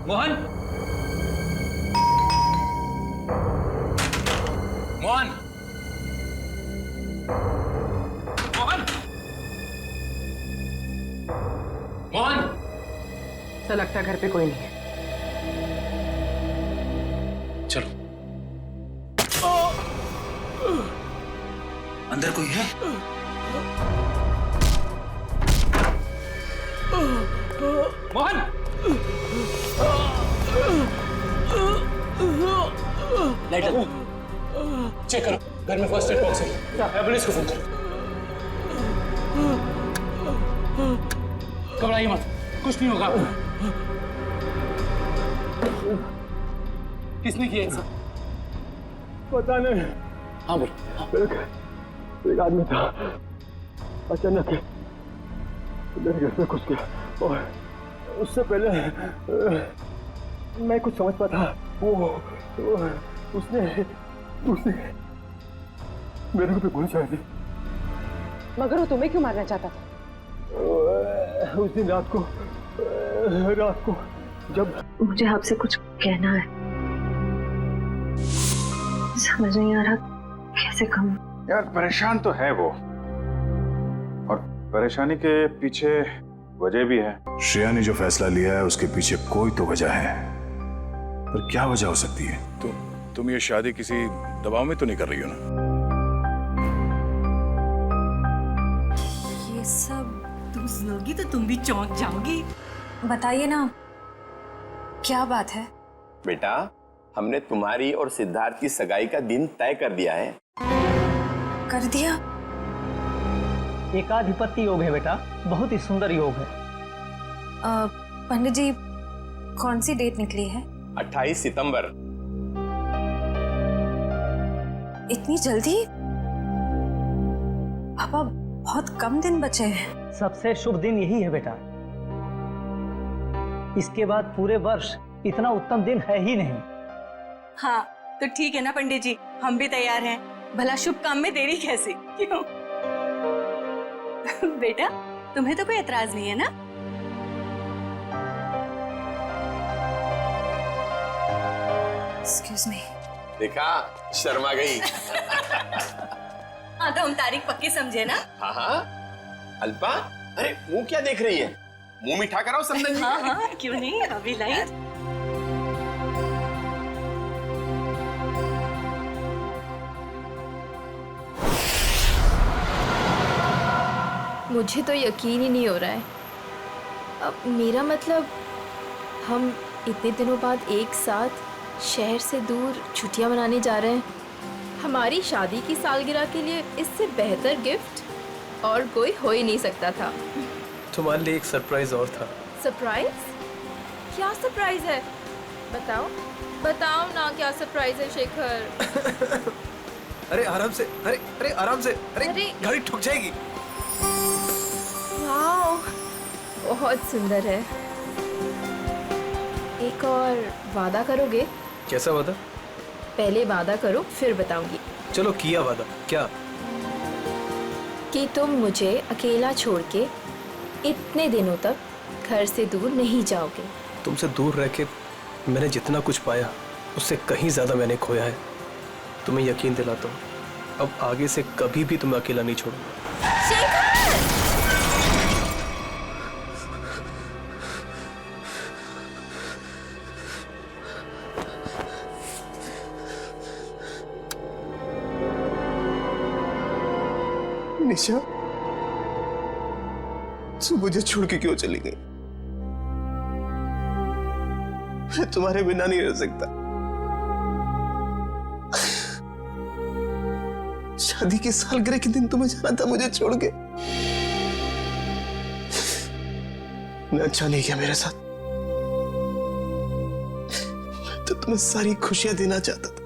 मोहन, मोहन, मोहन, मोहन। ऐसा लगता है घर पे कोई नहीं है। चलो। अंदर कोई है? मोहन! लाइट चेक करो, घर में फर्स्ट एड बॉक्स है। एम्बुलेंस को फोन करो। घबराइए मत, कुछ नहीं होगा। किसने किया ऐसा? पता नहीं। हाँ बोल। एक आदमी था, अचानक मेरे घर में घुस गया और उससे पहले मैं कुछ समझ पाता। उसने मेरे को गोली चलाई थी। मगर वो तुम्हें क्यों मारना चाहता था? उस दिन रात को जब मुझे आपसे कुछ कहना है, समझ नहीं आ रहा कैसे कहूँ। यार परेशान तो है वो, और परेशानी के पीछे वजह भी है। श्रेया ने जो फैसला लिया है उसके पीछे कोई तो वजह है, पर क्या वजह हो सकती है? तुम ये शादी किसी दबाव में तो नहीं कर रही हो ना? ये सब तुम सुनोगी तो तुम भी चौंक जाओगी। बताइए ना, क्या बात है? बेटा, हमने तुम्हारी और सिद्धार्थ की सगाई का दिन तय कर दिया है। कर दिया? एकाधिपत्य योग है बेटा, बहुत ही सुंदर योग है। पंडित जी, कौन सी डेट निकली है? 28 सितंबर। इतनी जल्दी? पापा, बहुत कम दिन बचे हैं। सबसे शुभ दिन यही है बेटा। इसके बाद पूरे वर्ष इतना उत्तम दिन है ही नहीं। हाँ तो ठीक है ना पंडित जी, हम भी तैयार हैं। भला शुभ काम में देरी कैसी? क्यों? बेटा, तुम्हें तो कोई एतराज नहीं है ना? Excuse me. देखा, शर्मा गई। हाँ तो हम तारीख पक्की समझे ना? हाँ हाँ। अल्पा, अरे मुंह क्या देख रही है? मुंह मीठा कराओ समदन जी। हाँ हाँ, क्यों नहीं, अभी लाइट। मुझे तो यकीन ही नहीं हो रहा है। अब मेरा मतलब, हम इतने दिनों बाद एक साथ शहर से दूर छुट्टियां मनाने जा रहे हैं। हमारी शादी की सालगिरह के लिए इससे बेहतर गिफ्ट और कोई हो ही नहीं सकता था। तुम्हारे लिए एक सरप्राइज और था। सरप्राइज? क्या सरप्राइज है? बताओ बताओ ना, क्या सरप्राइज है शेखर? अरे आराम से, अरे आराम से, अरे गाड़ी ठुक जाएगी। वाह, बहुत सुंदर है। एक और वादा करोगे? कैसा वादा? पहले वादा करो फिर बताऊंगी। चलो किया वादा। क्या? कि तुम मुझे अकेला छोड़ के इतने दिनों तक घर से दूर नहीं जाओगे। तुमसे दूर रह के मैंने जितना कुछ पाया उससे कहीं ज्यादा मैंने खोया है। तुम्हें यकीन दिलाता हूँ, अब आगे से कभी भी तुम्हें अकेला नहीं छोड़ूंगा। निशा, तू मुझे छोड़ के क्यों चली गई? मैं तुम्हारे बिना नहीं रह सकता। शादी की सालगिरह के दिन तुम्हें जाना था मुझे छोड़ के। मैं अच्छा नहीं किया मेरे साथ। मैं तो तुम्हें सारी खुशियां देना चाहता था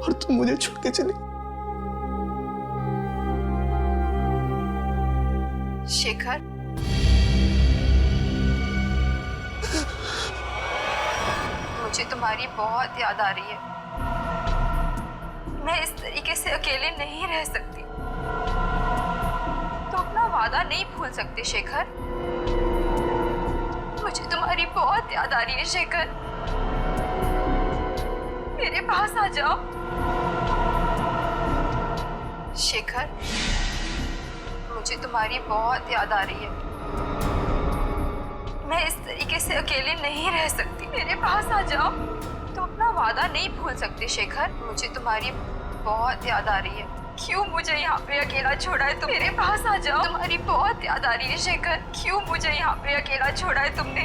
और तुम मुझे छोड़ के चली। शेखर, मुझे तुम्हारी बहुत याद आ रही है। मैं इस तरीके से अकेले नहीं रह सकती। तो अपना वादा नहीं भूल सकते शेखर। मुझे तुम्हारी बहुत याद आ रही है शेखर, मेरे पास आ जाओ। शेखर, मुझे तुम्हारी बहुत याद आ रही है, मैं इस तरीके से अकेले नहीं रह सकती, मेरे पास आ जाओ। तुम अपना वादा नहीं भूल सकते शेखर, मुझे तुम्हारी बहुत याद आ रही है। क्यों मुझे यहाँ पे अकेला छोड़ा है तुम? मेरे पास आ जाओ, तुम्हारी बहुत याद आ रही है शेखर। क्यों मुझे यहाँ पे अकेला छोड़ा है तुमने?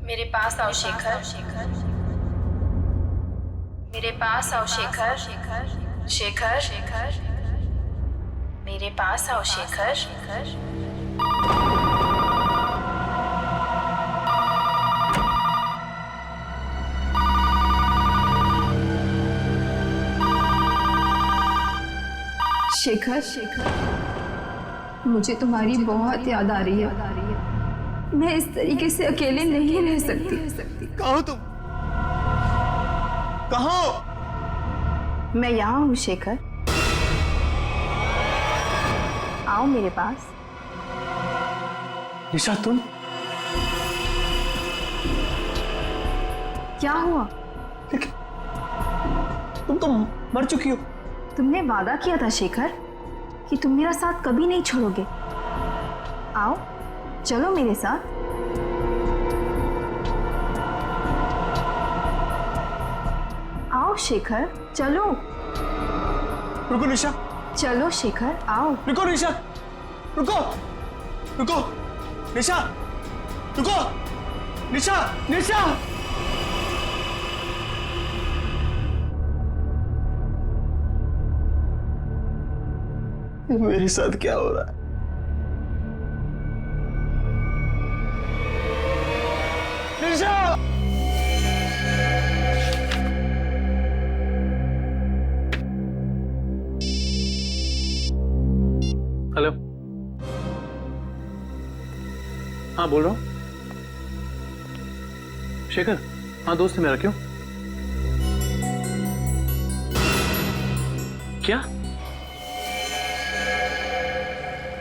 मेरे पास आओ शेखर, मेरे पास आओ शेखर, शेखर, शेखर, मेरे पास आओ शेखर, शेखर। शेखर, शेखर, मुझे तुम्हारी बहुत याद आ रही है, मैं इस तरीके से अकेले नहीं रह सकती। कहाँ हो तुम? कहाँ हो? मैं यहाँ हूँ शेखर, आओ मेरे पास। निशा, तुम? क्या हुआ? तुम तो मर चुकी हो। तुमने वादा किया था शेखर कि तुम मेरा साथ कभी नहीं छोड़ोगे। आओ, चलो मेरे साथ। आओ शेखर, चलो। रुको निशा, चलो शेखर, आओ। रुको निशा, रुको, रुको, निशा, रुको, निशा, निशा। मेरे साथ क्या हो रहा है? निशा! हेलो, हाँ बोल रहा हूँ। शेखर, हाँ दोस्त है मेरा। क्यों? क्या?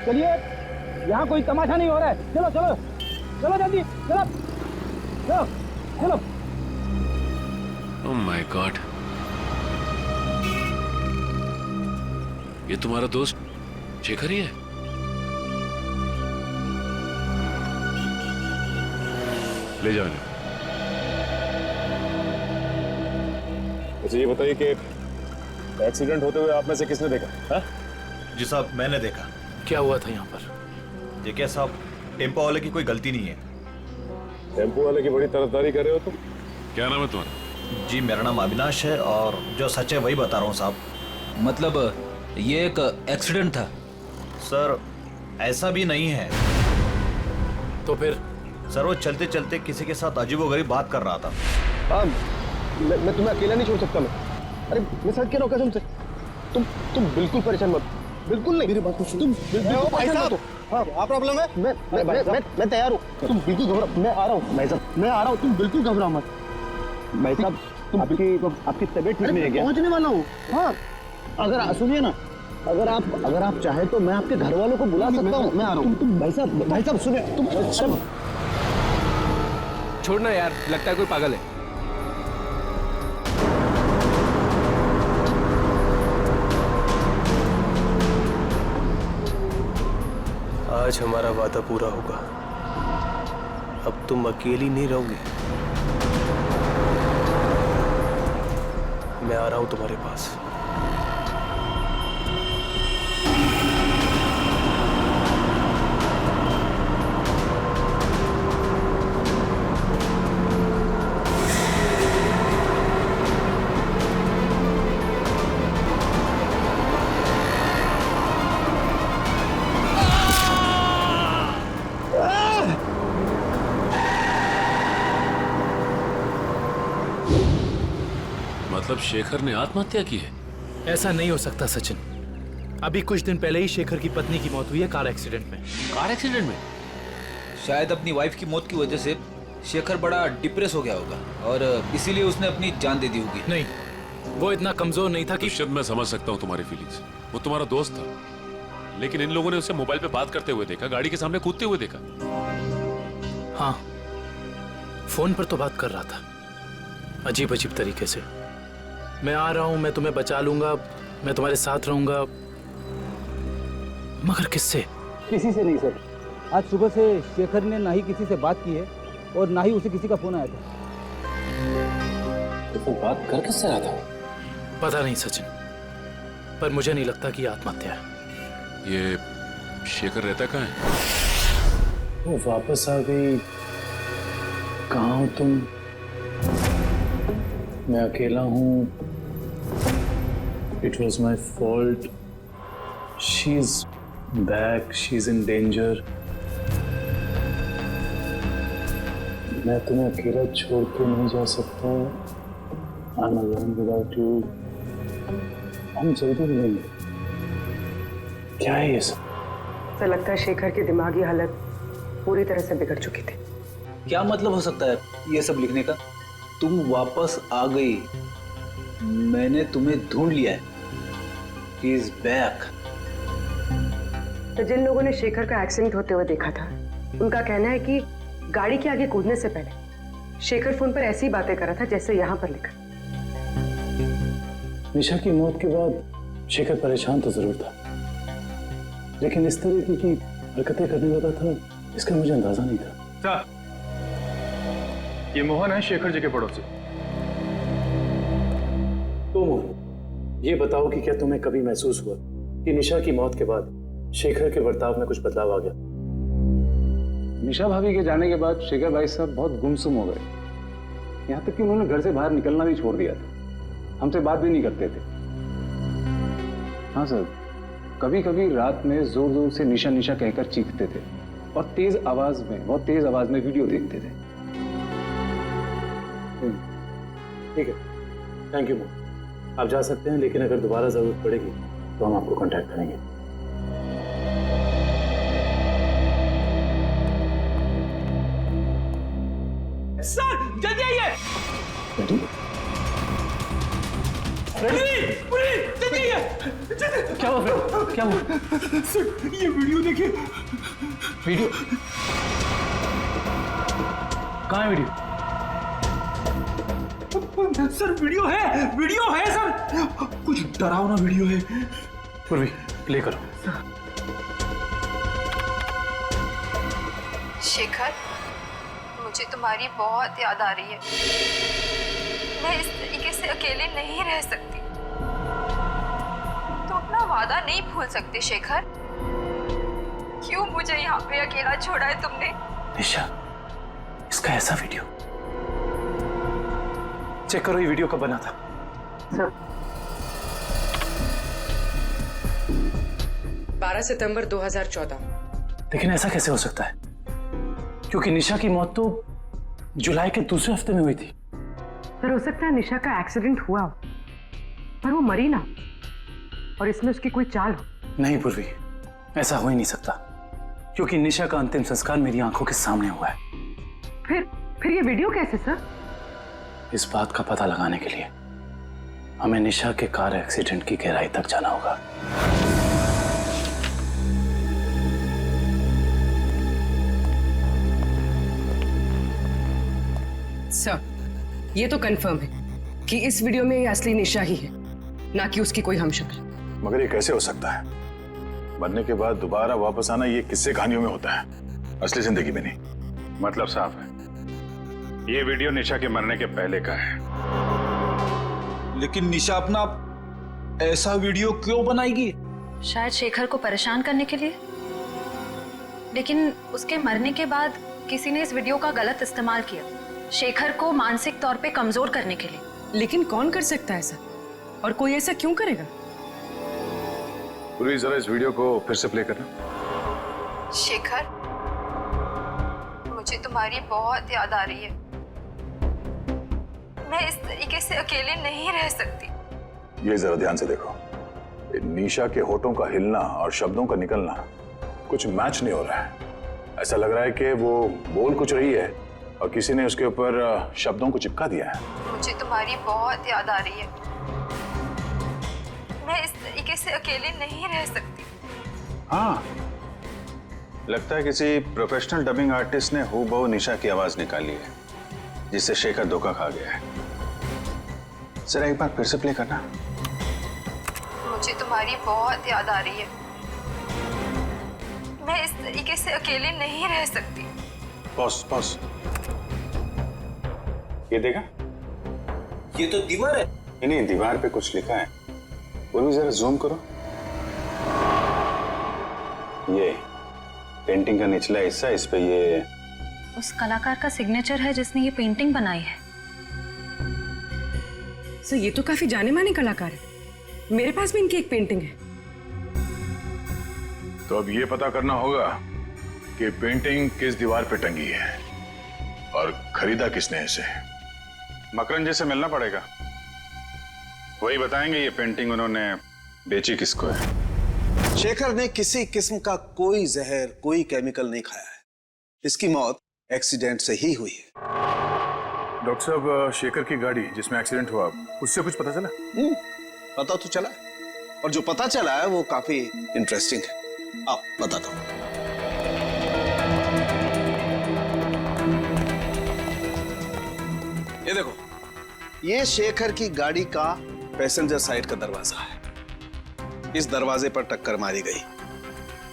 चलिए, यहाँ कोई तमाशा नहीं हो रहा है। चलो चलो चलो, जल्दी चलो चलो चलो। ओह माय गॉड, ये तुम्हारा दोस्त शेखर ही है? ले जाओ इन्हें। मुझे ये बताइए कि एक्सीडेंट होते हुए आप में से किसने देखा? हा? जी साहब, मैंने देखा। क्या हुआ था यहाँ पर? देखिए साहब, टेम्पो वाले की कोई गलती नहीं है। टेम्पो वाले की बड़ी तरफदारी कर रहे हो तुम। क्या नाम है तुम्हारा? जी मेरा नाम अविनाश है, और जो सच है वही बता रहा हूँ साहब। मतलब ये एक एक्सीडेंट था? सर ऐसा भी नहीं है। तो फिर? सर वो चलते चलते किसी के साथ अजीबोगरीब बात कर रहा था। हाँ, मैं तुम्हें अकेला नहीं छोड़ सकता। मैं अरे मैं सच कह रहा हूँ कसम से। तुम बिल्कुल परेशान मत, बिल्कुल नहीं। मेरी बात सुनो, तुम बिल्कुल परेशान मत हो। हाँ, क्या प्रॉब्लम है? मैं तैयार हूँ। तुम बिल्कुल घबरा, मैं आ रहा हूँ भाई साहब, मैं आ रहा हूँ। तुम बिल्कुल घबराओ मत भाई साहब। आपकी तबीयत ठीक नहीं है क्या? पहुँचने वाला हूँ। हाँ, अगर सुनिए ना, अगर आप चाहे तो मैं आपके घर वालों को बुला सकता हूँ। मैं आ रहा हूँ। तुम भाई साहब सुनिए, तुम छोड़ना यार, लगता है कोई पागल है। आज हमारा वादा पूरा होगा। अब तुम अकेली नहीं रहोगे। मैं आ रहा हूं तुम्हारे पास। मतलब शेखर ने आत्महत्या की है? ऐसा नहीं हो सकता सचिन। अभी कुछ दिन पहले ही शेखर की पत्नी की मौत हुई है कार एक्सीडेंट में। कार एक्सीडेंट में? शायद अपनी वाइफ की मौत की वजह से शेखर बड़ा डिप्रेस हो गया होगा और इसीलिए उसने अपनी जान दे दी होगी। नहीं, वो इतना कमजोर नहीं था कि। मैं समझ सकता हूँ तुम्हारी फीलिंग्स। वो तुम्हारा दोस्त था, लेकिन इन लोगों ने उसे मोबाइल पे बात करते हुए देखा, गाड़ी के सामने कूदते हुए देखा। हाँ, फोन पर तो बात कर रहा था, अजीब अजीब तरीके से। मैं आ रहा हूं, मैं तुम्हें बचा लूंगा, मैं तुम्हारे साथ रहूंगा, मगर किससे? किसी से नहीं सर। आज सुबह से शेखर ने ना ही किसी से बात की है और ना ही उसे किसी का फोन आया था। तो फिर बात कर किससे रहा था? पता नहीं सचिन, पर मुझे नहीं लगता कि ये आत्महत्या है। ये शेखर रहता कहाँ है? वो वापस आ गई। कहाँ हो तुम? मैं अकेला हूँ। It was my fault. She is back, she is in danger. मैं तुम्हें अकेला छोड़ के नहीं जा सकता। I am alone without you. हम जल्दी मिलेंगे। क्या है ये सब? ऐसा लगता है शेखर की दिमागी हालत पूरी तरह से बिगड़ चुकी थी। क्या मतलब हो सकता है ये सब लिखने का? तुम वापस आ गई, मैंने तुम्हें ढूंढ लिया है। He is back. तो जिन लोगों ने शेखर का एक्सीडेंट होते हुए देखा था, उनका कहना है कि गाड़ी के आगे कूदने से पहले शेखर फोन पर ऐसी बातें कर रहा था जैसे यहाँ पर लिखा। निशा की मौत के बाद शेखर परेशान तो जरूर था, लेकिन इस तरीके की हरकतें करने लगा था, इसका मुझे अंदाजा नहीं था। सर, ये मोहन है, शेखर जी के पड़ोसी। तो मोहन, ये बताओ कि क्या तुम्हें कभी महसूस हुआ कि निशा की मौत के बाद शेखर के बर्ताव में कुछ बदलाव आ गया? निशा भाभी के जाने के बाद शेखर भाई साहब बहुत गुमसुम हो गए। यहाँ तक कि उन्होंने घर से बाहर निकलना भी छोड़ दिया था, हमसे बात भी नहीं करते थे। हाँ सर, कभी कभी रात में जोर जोर से निशा निशा कहकर चीखते थे और बहुत तेज आवाज में वीडियो देखते थे। ठीक है, थैंक यू मोहन। आप जा सकते हैं, लेकिन अगर दोबारा जरूरत पड़ेगी तो हम आपको कांटेक्ट करेंगे। सर जल्दी आइए। रेडी? जल्दी आइए। क्या हुआ? क्या हुआ? सर ये वीडियो देखिए। वीडियो कहाँ है? वीडियो सर वीडियो है सर, कुछ डरावना वीडियो है। पूर्वी, प्ले करो। शेखर, मुझे तुम्हारी बहुत याद आ रही है। मैं इस तरीके से अकेले नहीं रह सकती। तुम अपना वादा नहीं भूल सकते शेखर। क्यों मुझे यहाँ पे अकेला छोड़ा है तुमने? निशा, इसका ऐसा वीडियो चेक करो। ये वीडियो कब बना था? सर 12 सितंबर 2014। लेकिन ऐसा कैसे हो सकता है? क्योंकि निशा की मौत तो जुलाई के दूसरे हफ्ते में हुई थी। सर हो सकता है निशा का एक्सीडेंट हुआ हो, पर वो मरी ना, और इसमें उसकी कोई चाल हो। नहीं पूर्वी, ऐसा हो ही नहीं सकता, क्योंकि निशा का अंतिम संस्कार मेरी आंखों के सामने हुआ है। फिर ये वीडियो कैसे सर? इस बात का पता लगाने के लिए हमें निशा के कार एक्सीडेंट की गहराई तक जाना होगा। सर ये तो कंफर्म है कि इस वीडियो में ये असली निशा ही है, ना कि उसकी कोई हमशक्ल। मगर ये कैसे हो सकता है? मरने के बाद दोबारा वापस आना ये किस्से कहानियों में होता है, असली जिंदगी में नहीं। मतलब साफ है, ये वीडियो निशा के मरने के पहले का है। लेकिन निशा अपना ऐसा वीडियो क्यों बनाएगी? शायद शेखर को परेशान करने के लिए, लेकिन उसके मरने के बाद किसी ने इस वीडियो का गलत इस्तेमाल किया, शेखर को मानसिक तौर पे कमजोर करने के लिए। लेकिन कौन कर सकता है ऐसा, और कोई ऐसा क्यों करेगा? पूरी जरा इस वीडियो को फिर से प्ले करना। शेखर, मुझे तुम्हारी बहुत याद आ रही है। मैं इस तरीके से अकेले नहीं रह सकती। ये जरा ध्यान से देखो, निशा के होठों का हिलना और शब्दों का निकलना कुछ मैच नहीं हो रहा है। ऐसा लग रहा है कि वो बोल कुछ रही है और किसी ने उसके ऊपर शब्दों को चिपका दिया है। मुझे तुम्हारी बहुत याद आ रही है। मैं इस तरीके से अकेले नहीं रह सकती। हाँ, लगता है किसी प्रोफेशनल डबिंग आर्टिस्ट ने हूबहू निशा की आवाज निकाली है, जिससे शेखर धोखा खा गया है। जरा एक बार फिर से प्ले करना। मुझे तुम्हारी बहुत याद आ रही है। मैं इस तरीके से अकेले नहीं रह सकती। Pause pause. ये देखा? ये तो दीवार है। नहीं, दीवार पे कुछ लिखा है। वो भी जरा जूम करो। ये पेंटिंग का निचला हिस्सा, इस पे ये उस कलाकार का सिग्नेचर है जिसने ये पेंटिंग बनाई है। सर ये तो काफी जाने माने कलाकार है, मेरे पास भी इनकी एक पेंटिंग है। तो अब ये पता करना होगा कि पेंटिंग किस दीवार पे टंगी है और खरीदा किसने इसे। मकरन जी से मिलना पड़ेगा, वही बताएंगे ये पेंटिंग उन्होंने बेची किसको है। शेखर ने किसी किस्म का कोई जहर, कोई केमिकल नहीं खाया है। इसकी मौत एक्सीडेंट से ही हुई है। डॉक्टर साहब, शेखर की गाड़ी जिसमें एक्सीडेंट हुआ, उससे कुछ पता चला? पता तो चला है, और जो पता चला है वो काफी इंटरेस्टिंग है। आप बताता हूं। ये देखो, ये शेखर की गाड़ी का पैसेंजर साइड का दरवाजा है। इस दरवाजे पर टक्कर मारी गई।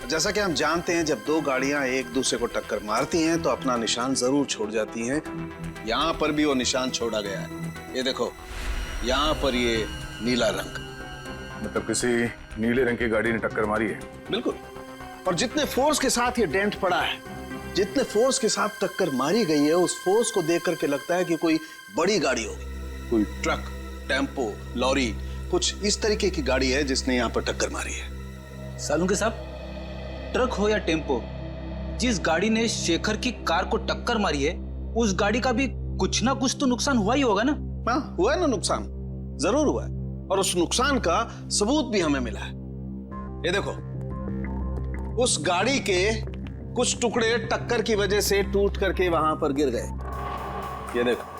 जैसा कि हम जानते हैं, जब दो गाड़ियां एक दूसरे को टक्कर मारती हैं तो अपना निशान जरूर छोड़ जाती हैं। यहां पर भी वो निशान छोड़ा गया है। ये देखो, यहां पर ये नीला रंग, मतलब किसी नीले रंग की गाड़ी ने टक्कर मारी है। बिल्कुल। और जितने फोर्स के साथ ये डेंट पड़ा है, जितने फोर्स के साथ टक्कर मारी गई है, उस फोर्स को देख करके लगता है कि कोई बड़ी गाड़ी होगी, कोई ट्रक, टेम्पो, लॉरी, कुछ इस तरीके की गाड़ी है जिसने यहाँ पर टक्कर मारी है। सालुंके साहब, ट्रक हो या टेम्पो, जिस गाड़ी ने शेखर की कार को टक्कर मारी है, उस गाड़ी का भी कुछ ना कुछ तो नुकसान हुआ ही होगा ना? हाँ, हुआ है ना नुकसान, जरूर हुआ है। और उस नुकसान का सबूत भी हमें मिला है। ये देखो, उस गाड़ी के कुछ टुकड़े टक्कर की वजह से टूट करके वहां पर गिर गए। ये देखो,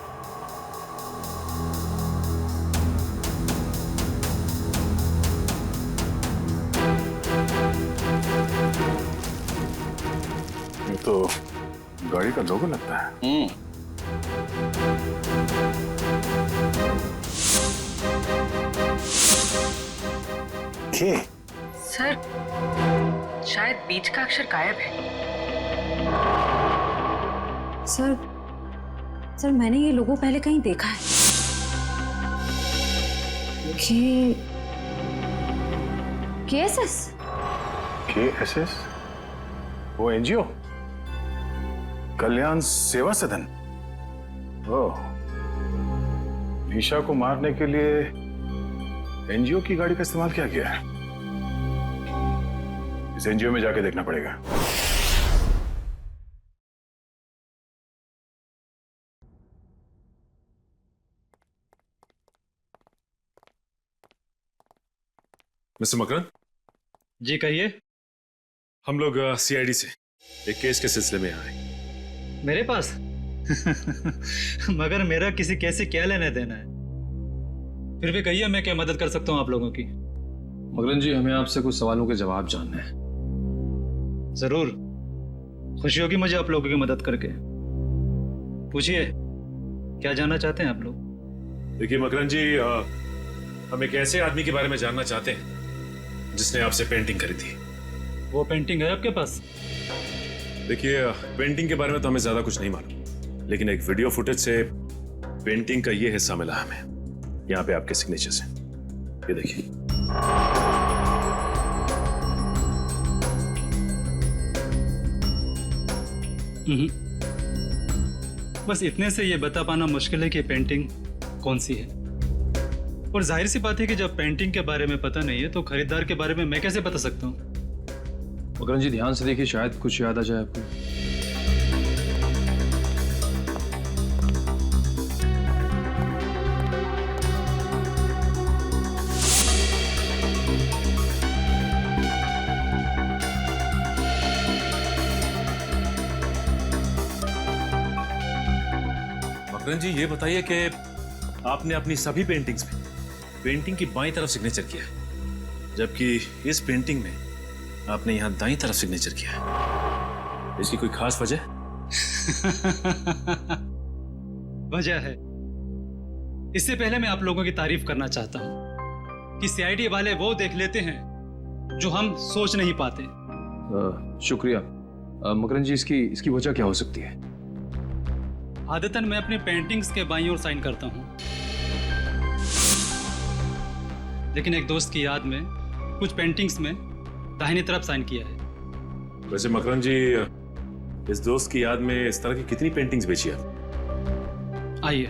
ये तो गाड़ी का लोगो लगता है। के? सर, शायद बीच का अक्षर गायब है। सर मैंने ये लोगो पहले कहीं देखा है। KSS? KSS? वो एनजीओ, कल्याण सेवा सदन। ओह, निशा को मारने के लिए एनजीओ की गाड़ी का इस्तेमाल किया गया है। इस एनजीओ में जाके देखना पड़ेगा। मिस्टर मकरन जी, कहिए। हम लोग सीआईडी से एक केस के सिलसिले में आए। मेरे पास मगर मेरा किसी केस से क्या लेना देना है? फिर भी कहिए, मैं क्या मदद कर सकता हूँ आप लोगों की? मकरन जी, हमें आपसे कुछ सवालों के जवाब जानने हैं। जरूर, खुशी होगी मुझे आप लोगों की मदद करके। पूछिए, क्या जानना चाहते हैं आप लोग? देखिए मकरन जी, हम एक ऐसे आदमी के बारे में जानना चाहते हैं जिसने आपसे पेंटिंग खरीदी। वो पेंटिंग है आपके पास? देखिए, पेंटिंग के बारे में तो हमें ज्यादा कुछ नहीं मालूम, लेकिन एक वीडियो फुटेज से पेंटिंग का ये हिस्सा मिला हमें। यहाँ पे आपके सिग्नेचर्स हैं, ये देखिए। बस इतने से ये बता पाना मुश्किल है कि पेंटिंग कौन सी है। और जाहिर सी बात है कि जब पेंटिंग के बारे में पता नहीं है तो खरीदार के बारे में मैं कैसे बता सकता हूँ? मकरन जी, ध्यान से देखिए, शायद कुछ याद आ जाए आपको। मकरन जी, ये बताइए कि आपने अपनी सभी पेंटिंग्स में पेंटिंग की बाईं तरफ सिग्नेचर किया है, जबकि इस पेंटिंग में आपने यहां दाईं तरफ सिग्नेचर किया है। इसकी कोई खास वजह? वजह है। इससे पहले मैं आप लोगों की तारीफ करना चाहता हूं कि सीआईडी वाले वो देख लेते हैं जो हम सोच नहीं पाते। शुक्रिया। मकरन जी, इसकी वजह क्या हो सकती है? आदतन मैं अपनी पेंटिंग्स के बाईं ओर साइन करता हूं, लेकिन एक दोस्त की याद में कुछ पेंटिंग्स में दाहिनी तरफ साइन किया है। वैसे मकरन जी, इस दोस्त की याद में इस तरह की कितनी पेंटिंग्स बेची आप? आइए,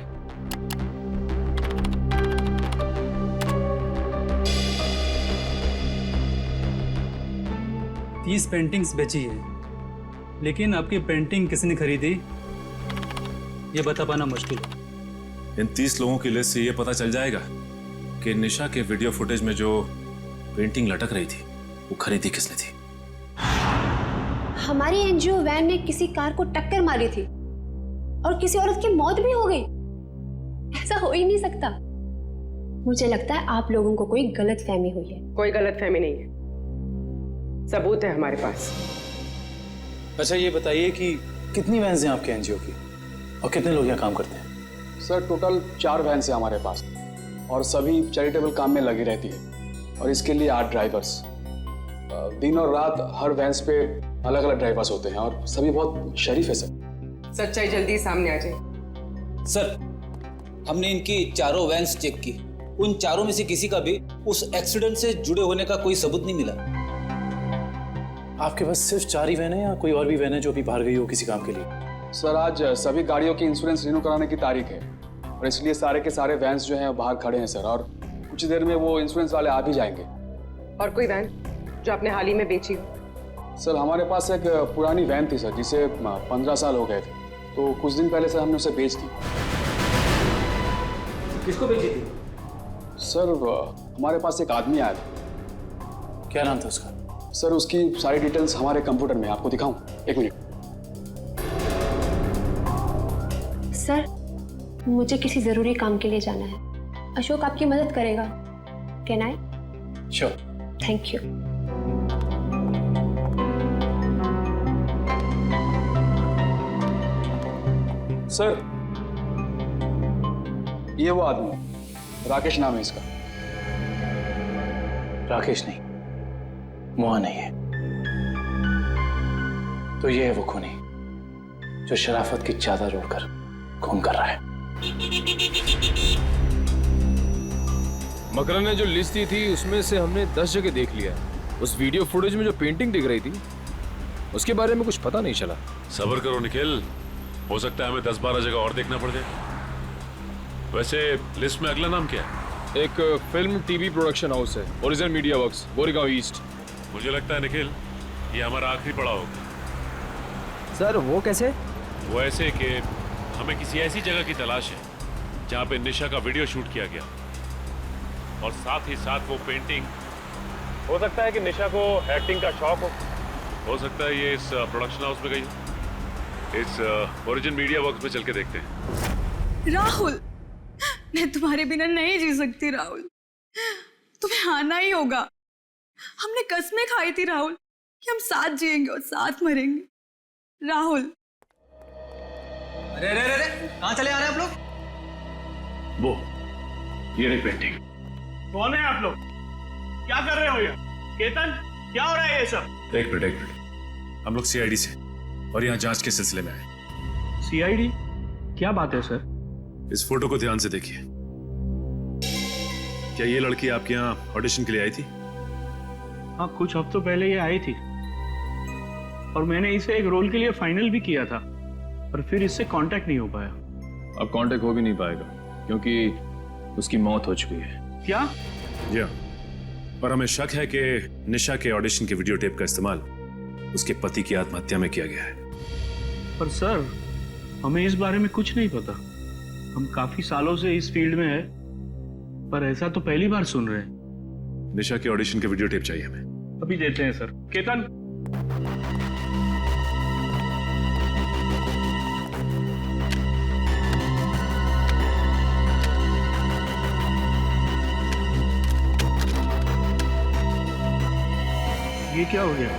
तीस पेंटिंग्स बेची है, लेकिन आपकी पेंटिंग किसने खरीदी ये बता पाना मुश्किल है। इन 30 लोगों की लिस्ट से ये पता चल जाएगा कि निशा के वीडियो फुटेज में जो पेंटिंग लटक रही थी वो खरीदी किसने थी। हमारी एनजीओ वैन ने किसी कार को टक्कर मारी थी और किसी औरत की मौत भी हो गई। ऐसा हो ही नहीं सकता। मुझे लगता है आप लोगों को कोई गलतफहमी हुई है। कोई गलतफहमी नहीं है, सबूत है हमारे पास। अच्छा ये बताइए कि कितनी वैन्स हैं आपके एनजीओ की और कितने लोग यहाँ काम करते हैं? सर, टोटल 4 वैन्स हैं हमारे पास और सभी चैरिटेबल काम में लगी रहती है, और इसके लिए 8 ड्राइवर्स। दिन और रात हर वैन्स पे अलग अलग ड्राइवर्स होते हैं और सभी बहुत शरीफ है सर। सच्चाई जल्दी सामने आ जाए। सर, हमने इनकी चारों वैन्स चेक की, उन चारों में से किसी का भी उस एक्सीडेंट से जुड़े होने का कोई सबूत नहीं मिला। आपके पास सिर्फ 4 ही वैन है या कोई और भी वैन है जो अभी बाहर गई हो किसी काम के लिए? सर, आज सभी गाड़ियों की इंश्योरेंस रिन्यू कराने की तारीख है और इसलिए सारे के सारे वैन्स जो हैं बाहर खड़े हैं सर, और कुछ देर में वो इंश्योरेंस वाले आ भी जाएंगे। और कोई वैन जो आपने हाल ही में बेची हो? सर, हमारे पास एक पुरानी वैन थी सर, जिसे 15 साल हो गए थे, तो कुछ दिन पहले सर हमने उसे बेच दी। किसको बेची थी? सर, हमारे पास एक आदमी आया था। क्या नाम था उसका? सर, उसकी सारी डिटेल्स हमारे कंप्यूटर में, आपको दिखाऊं? एक मिनट। सर, मुझे किसी जरूरी काम के लिए जाना है। अशोक आपकी मदद करेगा? Can I? Sure. Thank you. Sir, ये वो आदमी, राकेश नाम है इसका। राकेश नहीं, मोहन है ये। तो ये है वो खूनी जो शराफत की चादर ओढ़कर खून कर रहा है। मकरन ने जो लिस्ट दी थी उसमें से हमने 10 जगह देख लिया। उस वीडियो फुटेज में जो पेंटिंग दिख रही थी उसके बारे में कुछ पता नहीं चला। सब्र करो निखिल, हो सकता है हमें 10-12 जगह और देखना पड़ जाए। वैसे लिस्ट में अगला नाम क्या है? एक फिल्म टीवी प्रोडक्शन हाउस है, original media works, Goregaon east. मुझे लगता है निखिल ये हमारा आखिरी पड़ाव होगा। सर वो कैसे? वो ऐसे कि हमें किसी ऐसी जगह की तलाश है जहाँ पे निशा का वीडियो शूट किया गया, और साथ ही साथ वो पेंटिंग। हो सकता है कि निशा को एक्टिंग का शौक हो सकता है ये इस प्रोडक्शन हाउस में गई हो। इस ओरिजिन मीडिया वर्क्स में चल के देखते हैं। राहुल, मैं तुम्हारे बिना नहीं जी सकती राहुल, तुम्हें आना ही होगा। हमने कस्में खाई थी राहुल कि हम साथ जिएंगे और साथ मरेंगे। राहुल। अरे अरे अरे, कहाँ चले आ रहे हैं आप लोग? वो ये रही पेंटिंग। कौन है आप लोग? क्या कर रहे हो ये? केतन, क्या हो रहा है ये सब? एक मिनट, हम लोग सीआईडी से और यहाँ जांच के सिलसिले में आए। सीआईडी? क्या बात है सर? इस फोटो को ध्यान से देखिए। क्या ये लड़की आपके यहाँ ऑडिशन के लिए आई थी? हाँ, कुछ हफ्तों पहले ये आई थी और मैंने इसे एक रोल के लिए फाइनल भी किया था, पर फिर इससे कांटेक्ट नहीं हो पाया। अब कांटेक्ट हो भी नहीं पाएगा क्योंकि उसकी मौत हो चुकी है। क्या? जी हाँ, पर हमें शक है कि निशा के ऑडिशन के वीडियो टेप का इस्तेमाल उसके पति की आत्महत्या में किया गया है। पर सर, हमें इस बारे में कुछ नहीं पता। हम काफी सालों से इस फील्ड में है, पर ऐसा तो पहली बार सुन रहे हैं। निशा के ऑडिशन के वीडियो टेप चाहिए हमें। अभी देते हैं सर। केतन। ये क्या हो गया?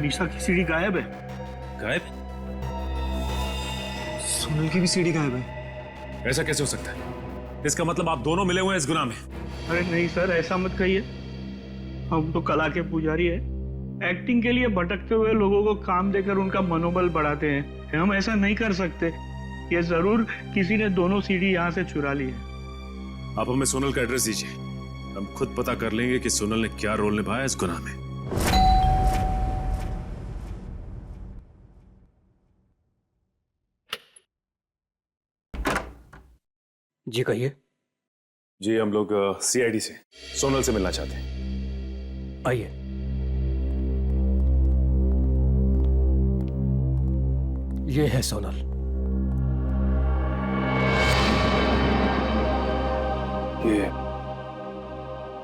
निशा की सीडी गायब है। गायब? सोनल की भी सीडी गायब है। ऐसा कैसे हो सकता है? इसका मतलब आप दोनों मिले हुए हैं इस गुनाह में। अरे नहीं सर, ऐसा मत कहिए। हम तो कला के पुजारी है, एक्टिंग के लिए भटकते हुए लोगों को काम देकर उनका मनोबल बढ़ाते हैं। हम ऐसा नहीं कर सकते। ये जरूर किसी ने दोनों सीडी यहाँ से चुरा ली है। आप हमें सोनल का एड्रेस दीजिए, हम खुद पता कर लेंगे कि सोनल ने क्या रोल निभाया इस गुनाह में। जी कहिए। जी हम लोग सीआईडी से सोनल से मिलना चाहते हैं। आइए। ये है सोनल।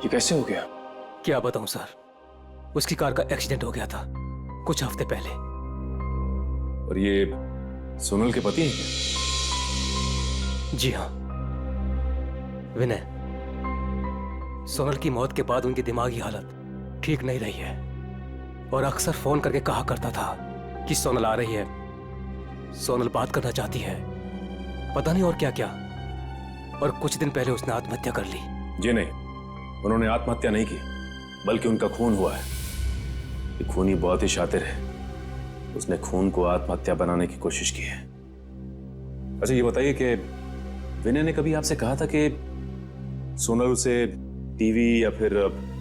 ये कैसे हो गया? क्या बताऊं सर, उसकी कार का एक्सीडेंट हो गया था कुछ हफ्ते पहले। और ये सोनल के पति हैं क्या? जी हाँ, विनय। सोनल की मौत के बाद उनकी दिमागी हालत ठीक नहीं रही है और अक्सर फोन करके कहा करता था कि सोनल आ रही है, सोनल बात करना चाहती है, पता नहीं और क्या क्या। और कुछ दिन पहले उसने आत्महत्या कर ली। जी नहीं, उन्होंने आत्महत्या नहीं की, बल्कि उनका खून हुआ है। ये खूनी बहुत ही शातिर है, उसने खून को आत्महत्या बनाने की कोशिश की है। अच्छा ये बताइए कि विनय ने कभी आपसे कहा था कि सोनल उसे टीवी या फिर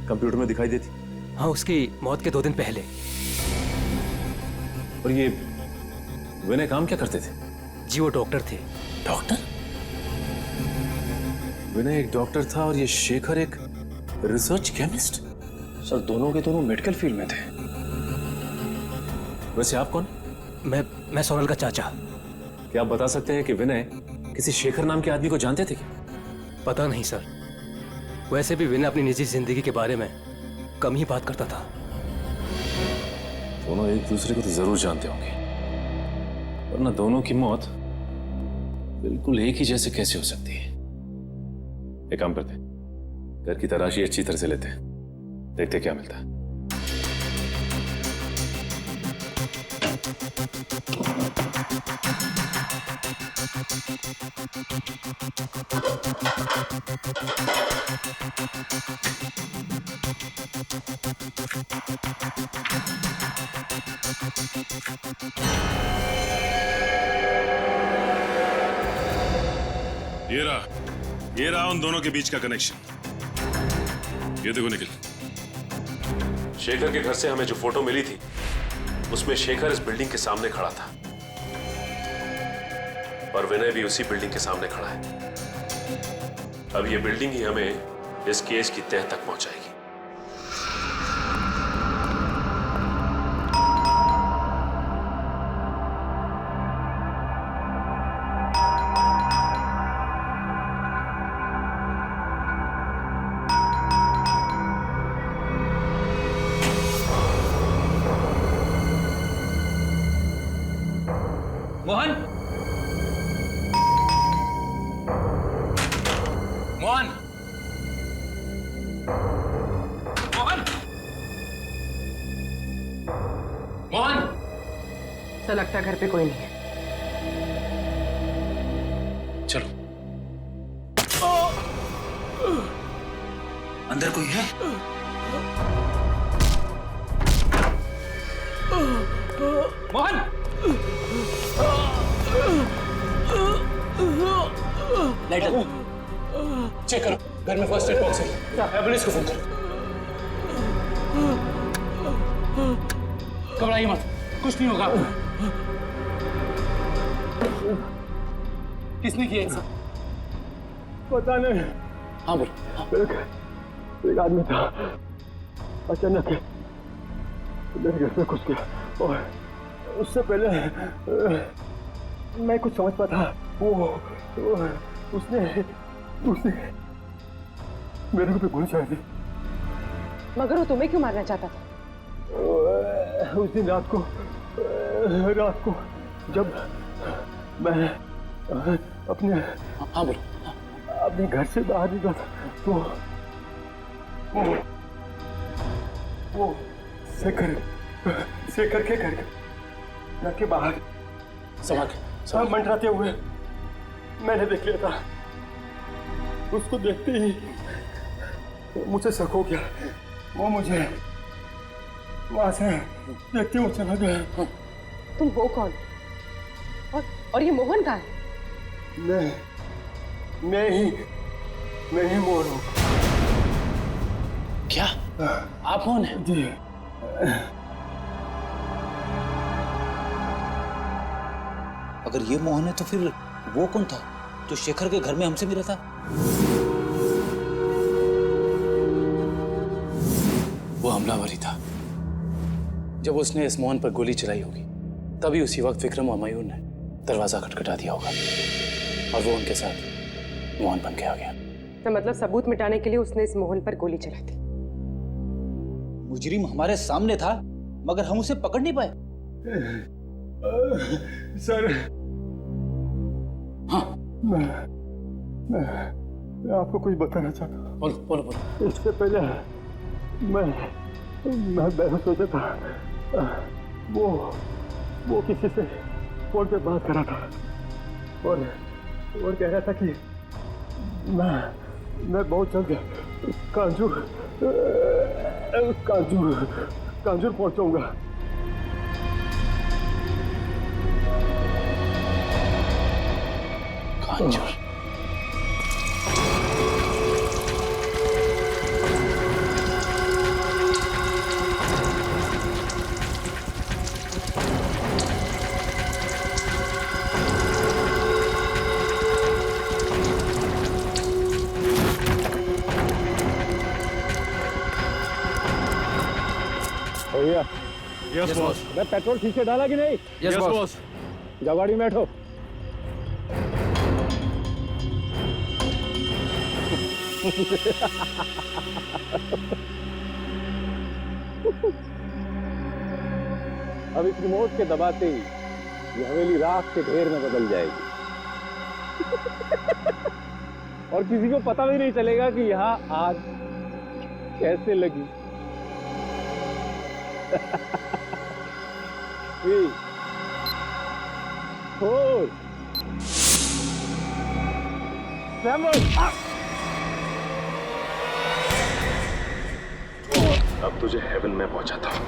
कंप्यूटर में दिखाई देती? हाँ, उसकी मौत के 2 दिन पहले। और ये विनय काम क्या करते थे? जी वो डॉक्टर थे। डॉक्टर? विनय एक डॉक्टर था और ये शेखर एक रिसर्च केमिस्ट? सर दोनों के दोनों मेडिकल फील्ड में थे। वैसे आप कौन? मैं सोनल का चाचा। क्या आप बता सकते हैं कि विनय किसी शेखर नाम के आदमी को जानते थे क्या? पता नहीं सर, वैसे भी विनय अपनी निजी जिंदगी के बारे में कम ही बात करता था। दोनों एक दूसरे को तो जरूर जानते होंगे, वरना दोनों की मौत बिल्कुल एक ही जैसे कैसे हो सकती है? एक काम करते हैं, घर की तलाशी अच्छी तरह से लेते हैं, देखते क्या मिलता है। ये रहा उन दोनों के बीच का कनेक्शन। ये देखो निखिल, शेखर के घर से हमें जो फोटो मिली थी उसमें शेखर इस बिल्डिंग के सामने खड़ा था और विनय भी उसी बिल्डिंग के सामने खड़ा है। अब ये बिल्डिंग ही हमें इस केस की तह तक पहुंचाएगी। मोहन, मोहन, मोहन, मोहन। ऐसा लगता है घर पे कोई नहीं है। चलो। अंदर कोई है? मोहन, लाइट चेक करो, घर में फर्स्ट एड बॉक्स है। एम्बुलेंस को फोन करो। घबराइए मत, कुछ नहीं होगा। किसने किया ऐसा? पता नहीं। हाँ बोल। एक आदमी था, अचानक मेरे घर में घुस गया और उससे पहले मैं कुछ समझ पाता, उसने मेरे को भी गोली चलाई थी। मगर वो तुम्हें क्यों मारना चाहता था? उस दिन रात को जब मैं अपने घर से बाहर निकला था तो वो शेखर के घर के बाहर सब मंडराते हुए मैंने देख लिया था। उसको देखते ही मुझे शक हो गया। वो मुझे वहां से देखते हुए चला गया। तुम वो कौन? और ये मोहन कहाँ है? मैं ही मोहन हूँ। क्या आप कौन हैं? जी अगर ये मोहन है तो फिर वो कौन था जो शेखर के घर में हमसे मिला था? वो हमलावर ही था। जब उसने इस मोहन पर गोली चलाई होगी तभी उसी वक्त विक्रम और मयूर ने दरवाजा खटखटा दिया होगा और वो उनके साथ मोहन बन के आ गया। तो मतलब सबूत मिटाने के लिए उसने इस मोहन पर गोली चलाई थी। मुजरिम हमारे सामने था मगर हम उसे पकड़ नहीं पाए। सर हाँ मैं आपको कुछ बताना चाहता हूँ। बोलो बोलो बोलो। इससे पहले मैं बेहोश हो जाता था। वो किसी से फोन पे बात कर रहा था और कह रहा था कि मैं बहुत जल्द कांजूर पहुंचाऊंगा। कांजूर? भैया यस बॉस। मैं पेट्रोल ठीक से डाला कि नहीं? Yes boss. जाओ गाड़ी में बैठो। अब इस रिमोट के दबाते ही ये हवेली राख के ढेर में बदल जाएगी और किसी को पता भी नहीं चलेगा कि यहाँ आग कैसे लगी। 3, 4, 7 अब तुझे हेवन में पहुंचाता हूं।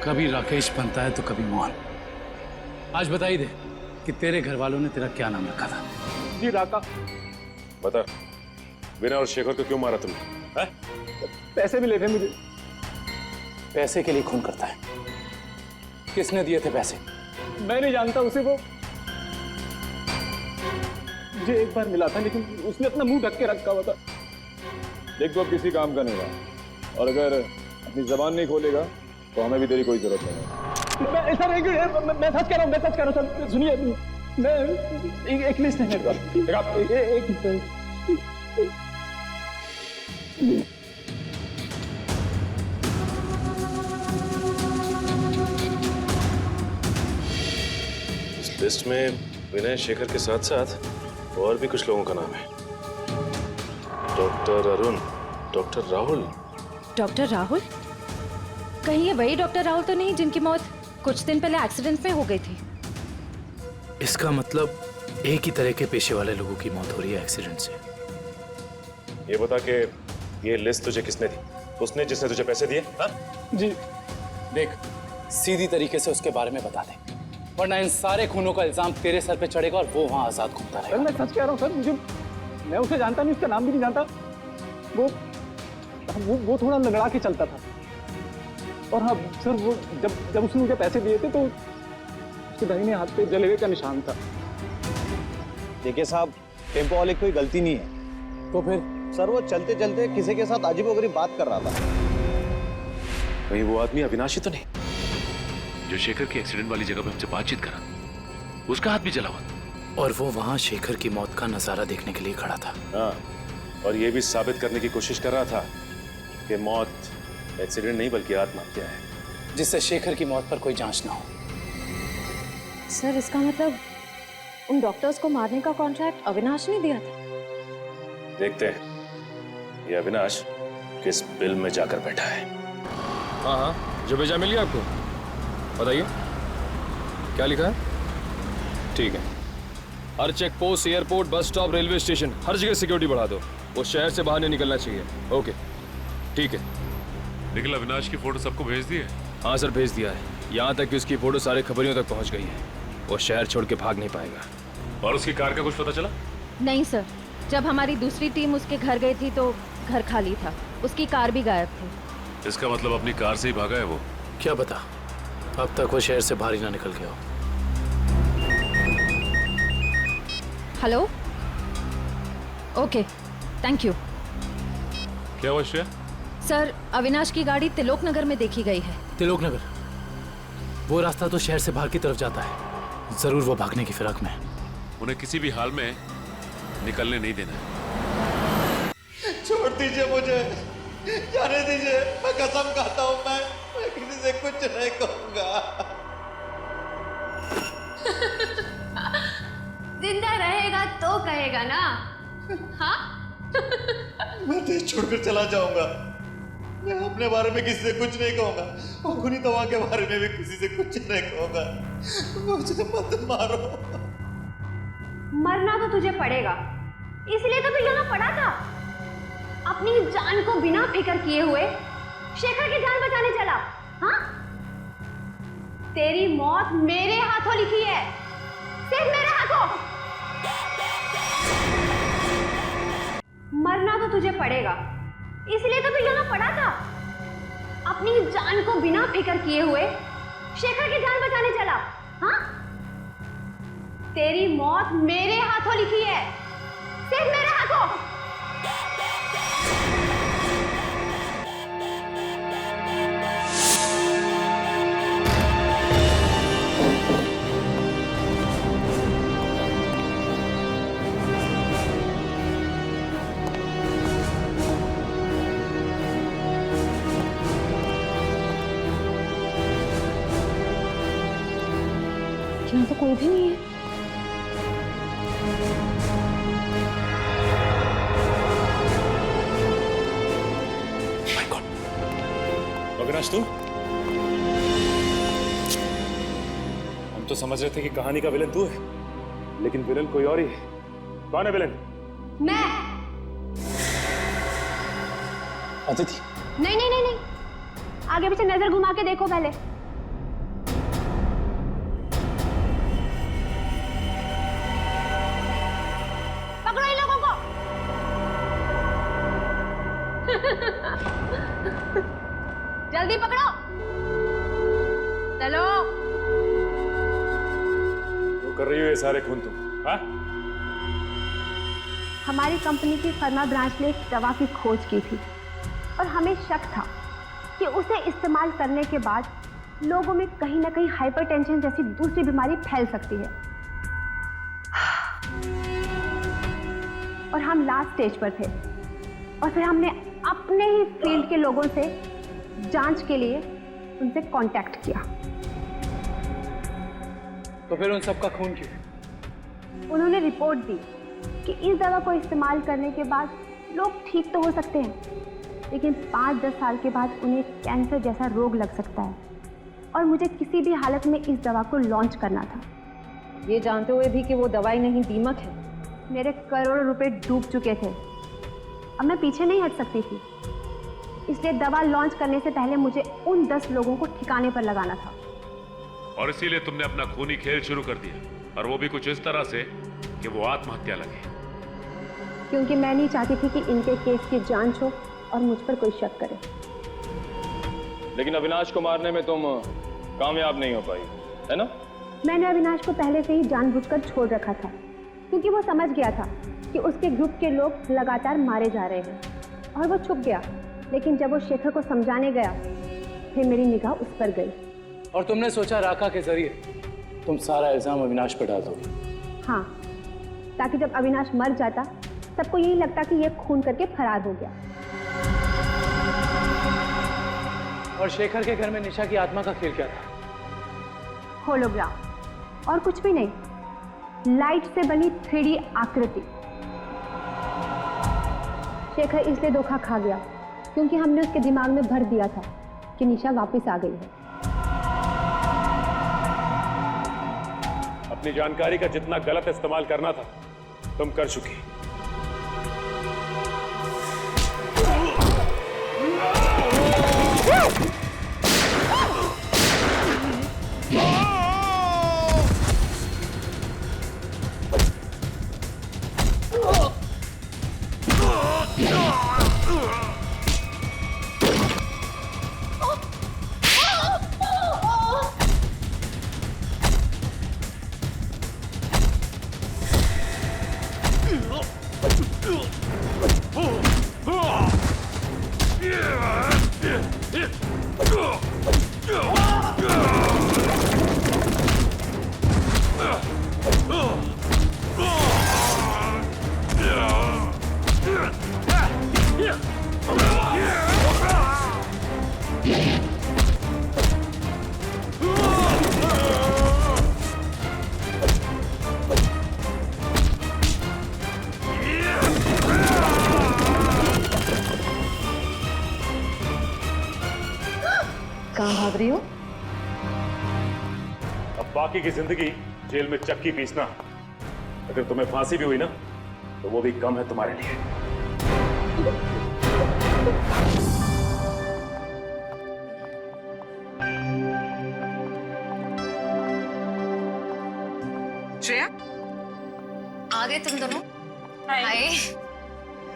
कभी राकेश बनता है तो कभी मोहन। आज बता ही दे कि तेरे घर वालों ने तेरा क्या नाम रखा था? जी राका। बता, विनय और शेखर को क्यों मारा तुमने? है? पैसे मिले थे मुझे। पैसे के लिए खून करता है? किसने दिए थे पैसे? मैं नहीं जानता उसे। वो मुझे एक बार मिला था लेकिन उसने अपना मुंह ढक के रखा हुआ था। देख तो अब किसी काम का नहीं रहा और अगर अपनी जबान नहीं खोलेगा तो हमें भी तेरी कोई जरूरत नहीं है। मैं सच कह रहा हूँ, मैं सच कह रहा हूँ। सुनिए, मैं एक लिस्ट है मेरे पास। एक इस लिस्ट में विनय शेखर के साथ साथ और भी कुछ लोगों का नाम है। Doctor Arun, doctor Rahul. Doctor Rahul? कहीं ये वही डॉक्टर राहुल तो नहीं जिनकी मौत कुछ दिन पहले एक्सीडेंट में हो गई थी? इसका मतलब एक ही तरह के पेशे वाले लोगों की मौत हो रही है एक्सीडेंट से। ये बता के ये लिस्ट तुझे किसने दी? उसने जिसने तुझे पैसे दिए? हाँ? जी देख, सीधी तरीके से उसके बारे में बता दे, वरना इन सारे खूनों का इल्जाम तेरे सर पे चढ़ेगा और वो वहां आजाद घूमता रहेगा। सर मैं सच कह रहा हूँ सर, मैं उसे जानता नहीं, उसका नाम भी नहीं जानता। वो थोड़ा लंगड़ा के चलता था। और हाँ सर, वो जब उसने मुझे पैसे दिए थे तो उसके दाहिने हाथ पे जलेबे का निशान था। देखिए साहब, टेम्पो वाले की कोई गलती नहीं है। तो फिर? सर वो चलते चलते किसी के साथ अजीबोगरीब बात कर रहा था। कहीं वो आदमी अविनाशी तो नहीं जो शेखर की एक्सीडेंट वाली जगह पे हमसे बातचीत करा? उसका हाथ भी जला हुआ। और वो वहां शेखर की मौत का नजारा देखने के लिए खड़ा था। हाँ, और ये भी साबित करने की कोशिश कर रहा था कि मौत एक्सीडेंट नहीं बल्कि आत्महत्या है, जिससे शेखर की मौत पर कोई जांच ना हो। सर इसका मतलब उन डॉक्टर्स को मारने का कॉन्ट्रैक्ट अविनाश ने दिया था? देखते हैं ये अविनाश किस बिल में जाकर बैठा है। हाँ हाँ, जो भेजा मिल गया आपको? बताइए क्या लिखा है? ठीक है, हर check post, airport, bus stop, railway station, हर जगह सिक्योरिटी बढ़ा दो। वो शहर से बाहर नहीं निकलना चाहिए। ओके ठीक है। निखिल अविनाश की फोटो सबको भेज दी है? हाँ सर, भेज दिया है। यहाँ तक कि उसकी फोटो सारे खबरियों तक पहुँच गई है। वो शहर छोड़ के भाग नहीं पाएगा। और उसकी कार का कुछ पता चला? नहीं सर, जब हमारी दूसरी टीम उसके घर गई थी तो घर खाली था, उसकी कार भी गायब थी। इसका मतलब अपनी कार से ही भागा है वो? क्या पता, अब तक वो शहर से बाहर ही ना निकल गया हो। Hello, okay, thank you. क्या हुआ श्रेया? सर, अविनाश की गाड़ी तिलोक नगर में देखी गई है। तिलोक नगर? वो रास्ता तो शहर से बाहर की तरफ जाता है। जरूर वो भागने की फिराक में है। उन्हें किसी भी हाल में निकलने नहीं देना है। छोड़ दीजिए मुझे, जाने दीजिए। मैं कसम खाता हूँ, मैं किसी से कुछ नहीं कहूँगा। जिंदा रहेगा तो कहेगा ना? हाँ? मैं देश छोड़कर चला जाऊंगा। मैं अपने बारे में किसी से कुछ नहीं कहूंगा और खुनी तवा के बारे में भी किसी से कुछ नहीं कहूंगा। मुझे मत मारो। मरना तो तुझे पड़ेगा, इसलिए तो तू यहाँ पड़ा था। अपनी जान को बिना फिक्र किए हुए शेखर की जान बचाने चला। हाँ? तेरी मौत मेरे हाथों लिखी है, सिर्फ मेरे हाथों। मरना तो तुझे पड़ेगा, इसलिए तो तू यहाँ पड़ा था। अपनी जान को बिना फिक्र किए हुए शेखर की जान बचाने चला। हाँ? तेरी मौत मेरे हाथों लिखी है, सिर्फ मेरे हाथों। यहाँ तो कोई भी नहीं है। अविनाश तू? हम तो समझ रहे थे कि कहानी का विलन तू है, लेकिन विलन कोई और ही है। कौन है विलन? मैं। अदिति? नहीं नहीं नहीं नहीं, आगे पीछे नजर घुमा के देखो पहले। पकड़ो इन लोगों को। जल्दी पकड़ो, चलो। वो कर रही हो ये सारे खून तुम? हाँ? हमारी कंपनी की फर्मा ब्रांच ने एक दवा की खोज की थी और हमें शक था कि उसे इस्तेमाल करने के बाद लोगों में कहीं ना कहीं हाइपरटेंशन जैसी दूसरी बीमारी फैल सकती है। और हम लास्ट स्टेज पर थे और फिर हमने अपने ही फील्ड के लोगों से जांच के लिए उनसे कांटेक्ट किया। तो फिर उन सबका खून क्यों? उन्होंने रिपोर्ट दी कि इस दवा को इस्तेमाल करने के बाद लोग ठीक तो हो सकते हैं, लेकिन 5-10 साल के बाद उन्हें कैंसर जैसा रोग लग सकता है और मुझे किसी भी हालत में इस दवा को लॉन्च करना था, ये जानते हुए भी कि वो दवाई नहीं दीमक है। मेरे करोड़ों रुपए डूब चुके थे अब मैं पीछे नहीं हट सकती थी, इसलिए दवा लॉन्च करने से पहले मुझे उन 10 लोगों को ठिकाने पर लगाना था। और इसीलिए तुमने अपना खूनी खेल शुरू कर दिया, और वो भी कुछ इस तरह से कि वो आत्महत्या लगे। क्योंकि मैं नहीं चाहती थी कि इनके केस की जांच हो और मुझ पर कोई शक करे। लेकिन अविनाश को मारने में तुम कामयाब नहीं हो पाई, है ना? मैंने अविनाश को पहले से ही जानबूझकर छोड़ रखा था, क्योंकि वो समझ गया था कि उसके ग्रुप के लोग लगातार मारे जा रहे हैं, और वो छुप गया। लेकिन जब वो शेखर को समझाने गया, फिर मेरी निगाह उस पर गई। और तुमने सोचा राका के जरिए तुम सारा इल्जाम अविनाश पर डाल दोगे? हाँ, ताकि जब अविनाश मर जाता सबको यही लगता कि ये खून करके फरार हो गया। और शेखर के घर में निशा की आत्मा का खेल क्या था? होलोग्राम, और कुछ भी नहीं, लाइट से बनी 3D आकृति। शेखर इसलिए धोखा खा गया क्योंकि हमने उसके दिमाग में भर दिया था कि निशा वापस आ गई है। अपनी जानकारी का जितना गलत इस्तेमाल करना था तुम कर चुकी। कहाँ भाग रही हो? अब बाकी की जिंदगी जेल में चक्की पीसना, अगर तुम्हें फांसी भी हुई ना तो वो भी कम है तुम्हारे लिए। श्रेया, आ गए तुम दोनों? हाय।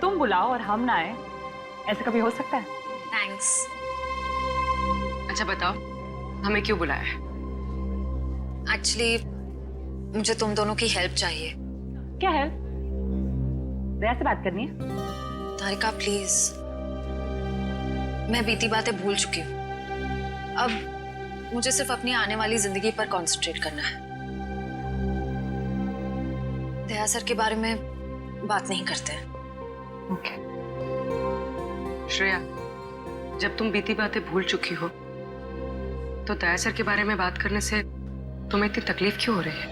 तुम बुलाओ और हम ना आए, ऐसा कभी हो सकता है? थैंक्स। अच्छा बताओ, हमें क्यों बुलाया है? एक्चुअली मुझे तुम दोनों की हेल्प चाहिए। क्या हेल्प? दया से बात करनी है? तारिका प्लीज, मैं बीती बातें भूल चुकी हूँ। अब मुझे सिर्फ अपनी आने वाली जिंदगी पर कंसंट्रेट करना है। दया सर के बारे में बात नहीं करते हैं। ओके। श्रेया, जब तुम बीती बातें भूल चुकी हो तो दया सर के बारे में बात करने से तुम्हें इतनी तकलीफ क्यों हो रही है?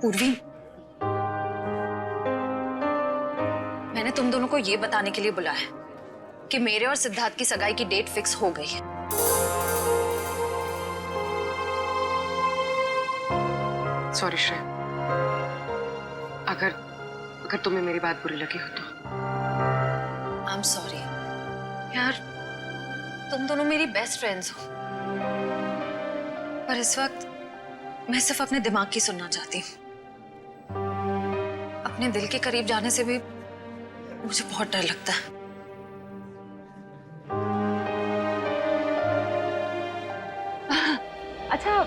पूर्वी, मैंने तुम दोनों को ये बताने के लिए बुलाया है कि मेरे और सिद्धार्थ की सगाई की डेट फिक्स हो गई है। सॉरी श्रेया, अगर तुम्हें मेरी बात बुरी लगी हो तो। आई एम सॉरी यार, तुम दोनों मेरी बेस्ट फ्रेंड्स हो, पर इस वक्त मैं सिर्फ अपने दिमाग की सुनना चाहती हूँ। अपने दिल के करीब जाने से भी मुझे बहुत डर लगता है। अच्छा,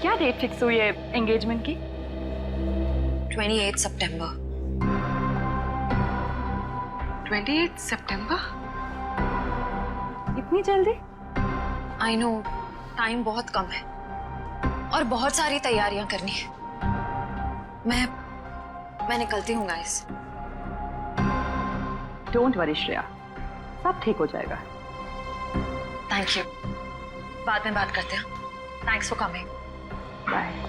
क्या डेट फिक्स हुई है एंगेजमेंट की? 28 सितंबर। 28 सितंबर? इतनी जल्दी? आई नो, टाइम बहुत कम है और बहुत सारी तैयारियां करनी है। मैं निकलती हूँ गाइस। डोंट वरी श्रेया, सब ठीक हो जाएगा। थैंक यू, बाद में बात करते हैं। Thanks for coming. बाय।